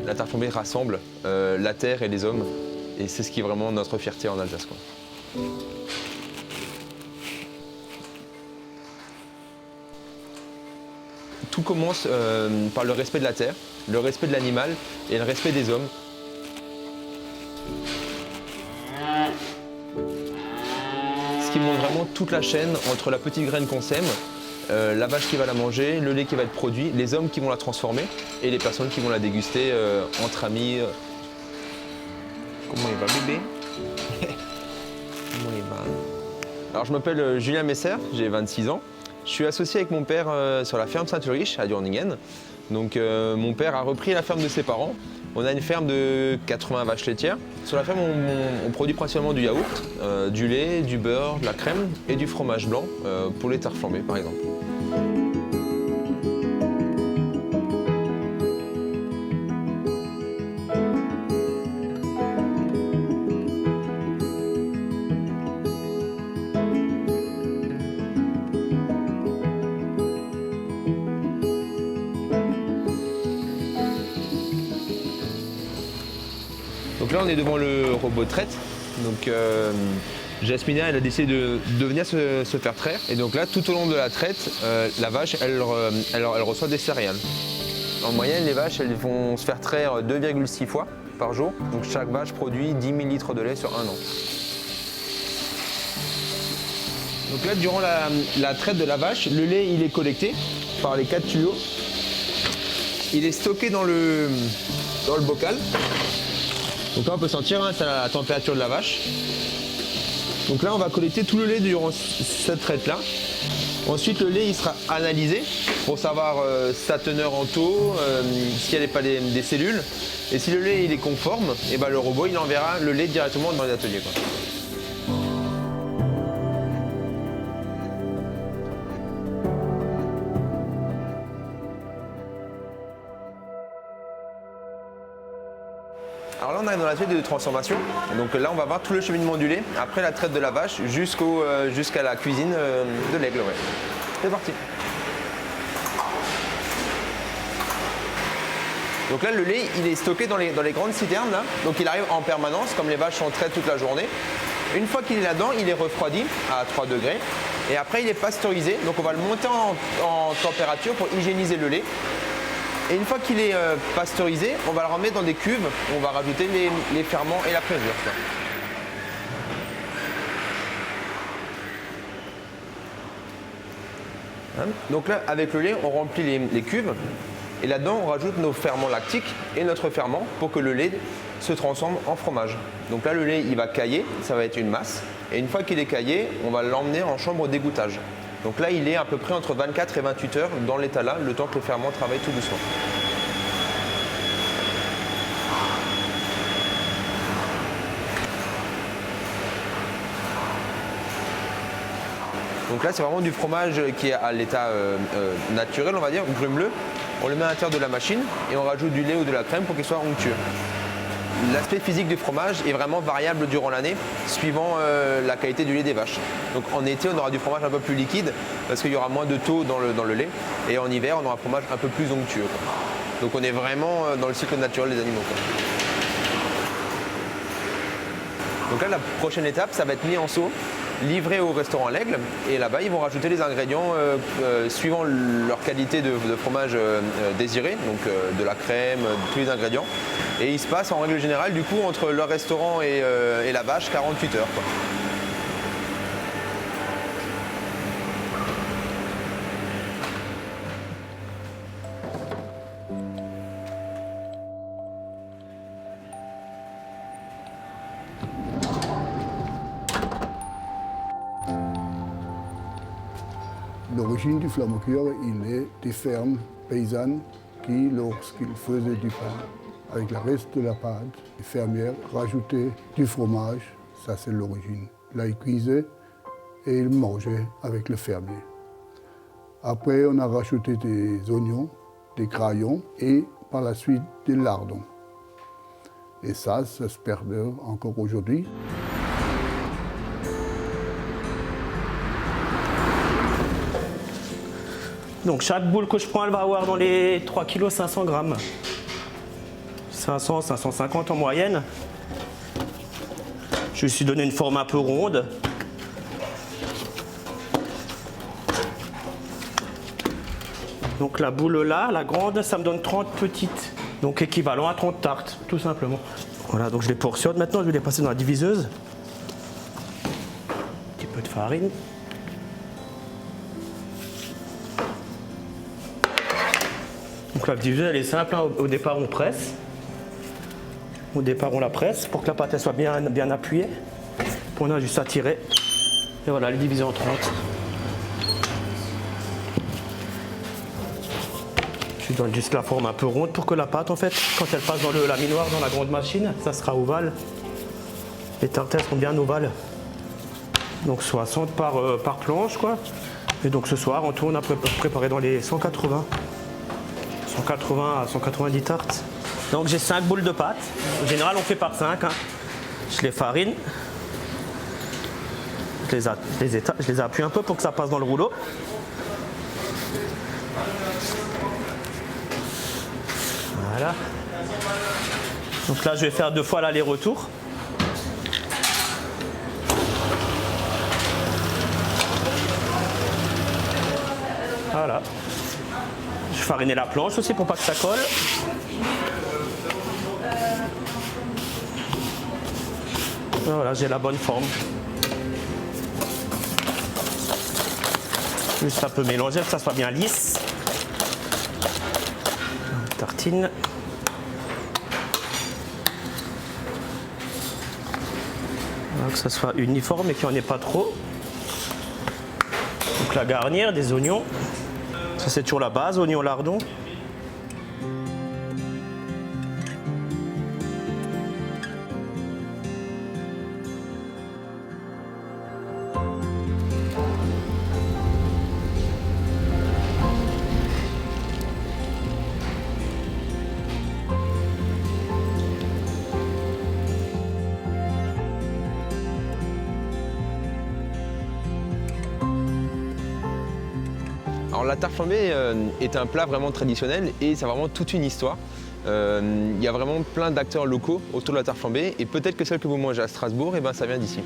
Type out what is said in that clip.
La terre flambée rassemble la terre et les hommes. Et c'est ce qui est vraiment notre fierté en Alsace, quoi. Tout commence par le respect de la terre, le respect de l'animal et le respect des hommes. Ce qui montre vraiment toute la chaîne entre la petite graine qu'on sème, la vache qui va la manger, le lait qui va être produit, les hommes qui vont la transformer et les personnes qui vont la déguster entre amis. Comment il va, bébé? Comment il va? Alors je m'appelle Julien Messer, j'ai 26 ans. Je suis associé avec mon père sur la ferme Saint-Ulrich à Durningen. Donc mon père a repris la ferme de ses parents. On a une ferme de 80 vaches laitières. Sur la ferme, on produit principalement du yaourt, du lait, du beurre, de la crème et du fromage blanc pour les terres flambées par exemple. Donc là, on est devant le robot de traite. Donc Jasmina, elle a décidé de venir se faire traire. Et donc là, tout au long de la traite, la vache, elle reçoit des céréales. En moyenne, les vaches, elles vont se faire traire 2,6 fois par jour. Donc chaque vache produit 10 000 litres de lait sur un an. Donc là, durant la traite de la vache, le lait, il est collecté par les 4 tuyaux. Il est stocké dans le bocal. Donc là, on peut sentir, hein, c'est la température de la vache. Donc là, on va collecter tout le lait durant cette traite-là. Ensuite, le lait, il sera analysé pour savoir sa teneur en taux, s'il n'y a pas des cellules. Et si le lait il est conforme, et ben, le robot, il enverra le lait directement dans les ateliers, quoi. Alors là, on arrive dans l'atelier de transformation. Donc là, on va voir tout le cheminement du lait, après la traite de la vache, jusqu'à la cuisine de l'aigle. Ouais. C'est parti. Donc là, le lait, il est stocké dans les grandes citernes, là. Donc il arrive en permanence, comme les vaches sont traites toute la journée. Une fois qu'il est là-dedans, il est refroidi à 3 degrés. Et après, il est pasteurisé. Donc on va le monter en température pour hygiéniser le lait. Et une fois qu'il est pasteurisé, on va le remettre dans des cuves, on va rajouter les ferments et la présure. Hein? Donc là, avec le lait, on remplit les cuves et là-dedans, on rajoute nos ferments lactiques et notre ferment pour que le lait se transforme en fromage. Donc là, le lait, il va cailler, ça va être une masse. Et une fois qu'il est caillé, on va l'emmener en chambre d'égouttage. Donc là, il est à peu près entre 24 et 28 heures dans l'état là, le temps que le ferment travaille tout doucement. Donc là, c'est vraiment du fromage qui est à l'état naturel, on va dire, grumeleux. On le met à l'intérieur de la machine et on rajoute du lait ou de la crème pour qu'il soit onctueux. L'aspect physique du fromage est vraiment variable durant l'année, suivant la qualité du lait des vaches. Donc en été, on aura du fromage un peu plus liquide parce qu'il y aura moins de taux dans le lait. Et en hiver, on aura un fromage un peu plus onctueux, quoi. Donc on est vraiment dans le cycle naturel des animaux, quoi. Donc là, la prochaine étape, ça va être mis en seau, livré au restaurant L'Aigle. Et là-bas, ils vont rajouter les ingrédients suivant leur qualité de fromage désiré, donc de la crème, tous les ingrédients. Et il se passe en règle générale, du coup, entre leur restaurant et la vache, 48 heures, quoi. L'origine du flamme-cuir, il est des fermes paysannes qui, lorsqu'ils faisaient du pain, avec le reste de la pâte, les fermières rajoutaient du fromage, ça c'est l'origine. Là, ils cuisaient et ils mangeaient avec le fermier. Après, on a rajouté des oignons, des craillons et par la suite des lardons. Et ça se perdure encore aujourd'hui. Donc chaque boule que je prends, elle va avoir dans les 3,5 kg. 500, 550 en moyenne. Je me suis donné une forme un peu ronde. Donc la boule là, la grande, ça me donne 30 petites. Donc équivalent à 30 tartes, tout simplement. Voilà, donc je les portionne. Maintenant, je vais les passer dans la diviseuse. Un petit peu de farine. Donc la diviseuse, elle est simple, hein. Au départ, on presse. Au départ, on la presse pour que la pâte elle soit bien appuyée. Puis on a juste à tirer. Et voilà, elle est divisée en 30. Je donne juste la forme un peu ronde pour que la pâte, en fait, quand elle passe dans le laminoir, dans la grande machine, ça sera ovale. Les tartines sont bien ovales. Donc 60 par planche, quoi. Et donc ce soir, en tout, on a préparé dans les 180 à 190 tartes. Donc j'ai 5 boules de pâte. En général, on fait par 5. Hein. Je les farine. Je les appuie un peu pour que ça passe dans le rouleau. Voilà. Donc là, je vais faire 2 fois l'aller-retour. Voilà. Je farinais la planche aussi pour pas que ça colle. Voilà, j'ai la bonne forme. Juste un peu mélanger, que ça soit bien lisse. Tartine. Voilà, que ça soit uniforme et qu'il n'y en ait pas trop. Donc la garnir, des oignons. Ça c'est toujours la base, oignons lardons. Alors la tarte flambée est un plat vraiment traditionnel et c'est vraiment toute une histoire. Il y a vraiment plein d'acteurs locaux autour de la tarte flambée et peut-être que celle que vous mangez à Strasbourg, ça vient d'ici.